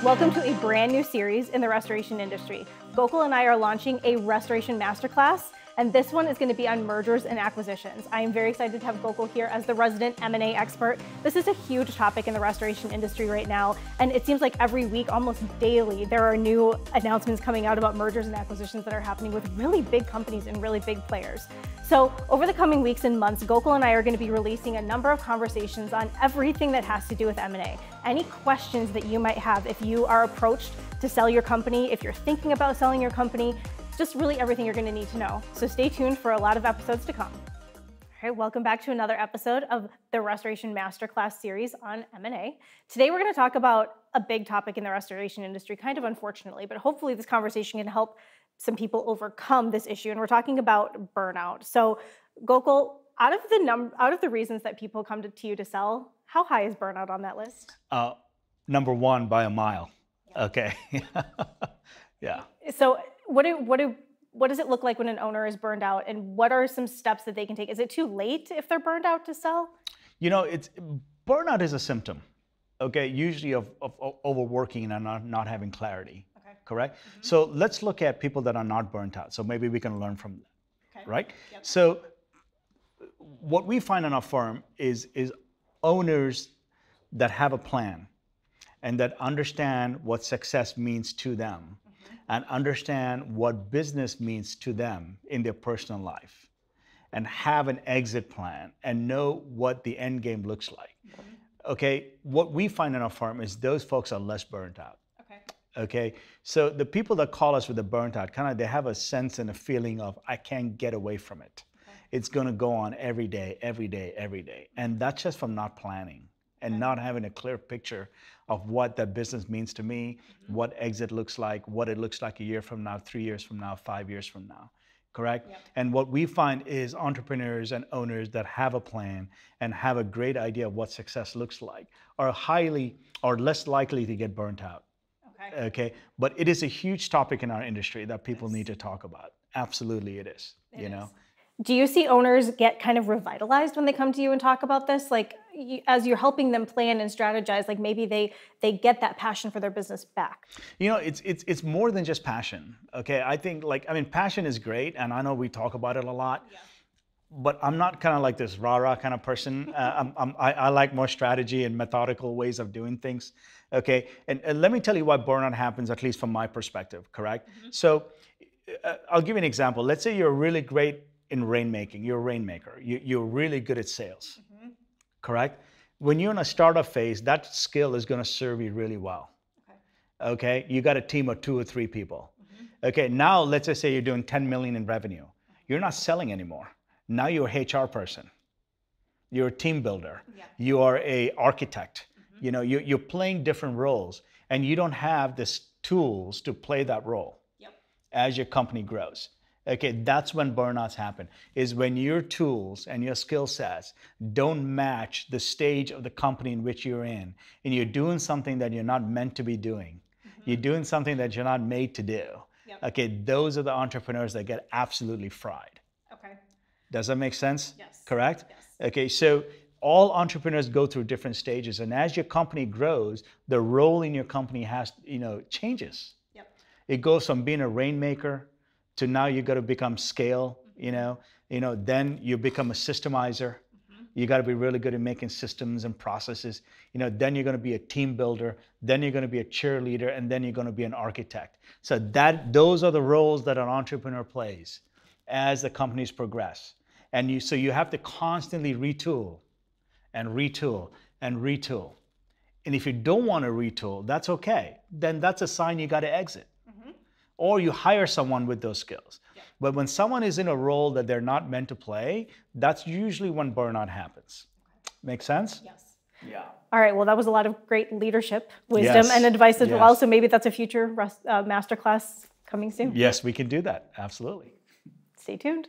Welcome to a brand new series in the restoration industry. Gokul and I are launching a restoration masterclass, and this one is going to be on mergers and acquisitions. I am very excited to have Gokul here as the resident M&A expert. This is a huge topic in the restoration industry right now, and it seems like every week, almost daily, there are new announcements coming out about mergers and acquisitions that are happening with really big companies and really big players. So over the coming weeks and months, Gokul and I are going to be releasing a number of conversations on everything that has to do with M&A. Any questions that you might have if you are approached to sell your company, if you're thinking about selling your company, just really everything you're going to need to know. So stay tuned for a lot of episodes to come. All right, welcome back to another episode of the Restoration Masterclass series on M&A. Today we're going to talk about a big topic in the restoration industry, kind of unfortunately, but hopefully this conversation can help some people overcome this issue, and we're talking about burnout. So Gokul, out of the reasons that people come to you to sell, how high is burnout on that list? Number one by a mile. Yeah. Okay. Yeah. So what does it look like when an owner is burned out, and what are some steps that they can take? Is it too late if they're burned out to sell? You know, burnout is a symptom, okay, usually of overworking and not having clarity, okay. Correct? Mm-hmm. So let's look at people that are not burnt out. So maybe we can learn from them, okay. Right? Yep. So what we find in our firm is owners that have a plan and that understand what success means to them, and understand what business means to them in their personal life, and have an exit plan and know what the end game looks like. Mm-hmm. Okay, what we find in our firm is those folks are less burnt out. Okay, so the people that call us with the burnt out, kind of they have a sense and a feeling of, I can't get away from it. Okay. It's gonna go on every day, every day, every day. And that's just from not planning and not having a clear picture of what that business means to me, what exit looks like, what it looks like a year from now, 3 years from now, 5 years from now, correct? Yep. And what we find is entrepreneurs and owners that have a plan and have a great idea of what success looks like are less likely to get burnt out. Okay, but it is a huge topic in our industry that people need to talk about. Absolutely it is, you know? Do you see owners get kind of revitalized when they come to you and talk about this? Like, as you're helping them plan and strategize, like maybe they get that passion for their business back? You know, it's more than just passion, okay? I think, passion is great, and I know we talk about it a lot, yeah. But I'm not kind of like this rah-rah kind of person. I like more strategy and methodical ways of doing things, okay? And let me tell you why burnout happens, at least from my perspective, correct? Mm-hmm. So I'll give you an example. Let's say you're really great in rainmaking, you're a rainmaker, you're really good at sales, mm-hmm. Correct? When you're in a startup phase, that skill is going to serve you really well. Okay? You got a team of 2 or 3 people. Mm-hmm. Okay, now let's just say you're doing 10 million in revenue. You're not selling anymore. Now you're a HR person. You're a team builder. Yeah. You are a architect. Mm-hmm. You know, you're playing different roles, and you don't have the tools to play that role. Yep. As your company grows. Okay, that's when burnouts happen, is when your tools and your skill sets don't match the stage of the company in which you're in, and you're doing something that you're not meant to be doing. Mm-hmm. You're doing something that you're not made to do. Yep. Okay, those are the entrepreneurs that get absolutely fried. Okay. Does that make sense? Yes. Correct? Yes. Okay, so all entrepreneurs go through different stages, and as your company grows, the role in your company changes. Yep. It goes from being a rainmaker to now you got to become scale, mm-hmm. Then you become a systemizer. Mm-hmm. You got to be really good at making systems and processes. Then you're going to be a team builder. Then you're going to be a cheerleader, and then you're going to be an architect. So those are the roles that an entrepreneur plays as the companies progress. And so you have to constantly retool and retool and retool. And if you don't want to retool, that's okay. Then that's a sign you got to exit. Or you hire someone with those skills. Yeah. But when someone is in a role that they're not meant to play, that's usually when burnout happens. Okay. Make sense? Yes. Yeah. All right, well, that was a lot of great leadership, wisdom, and advice as well. So maybe that's a future masterclass coming soon. Yes, we can do that. Absolutely. Stay tuned.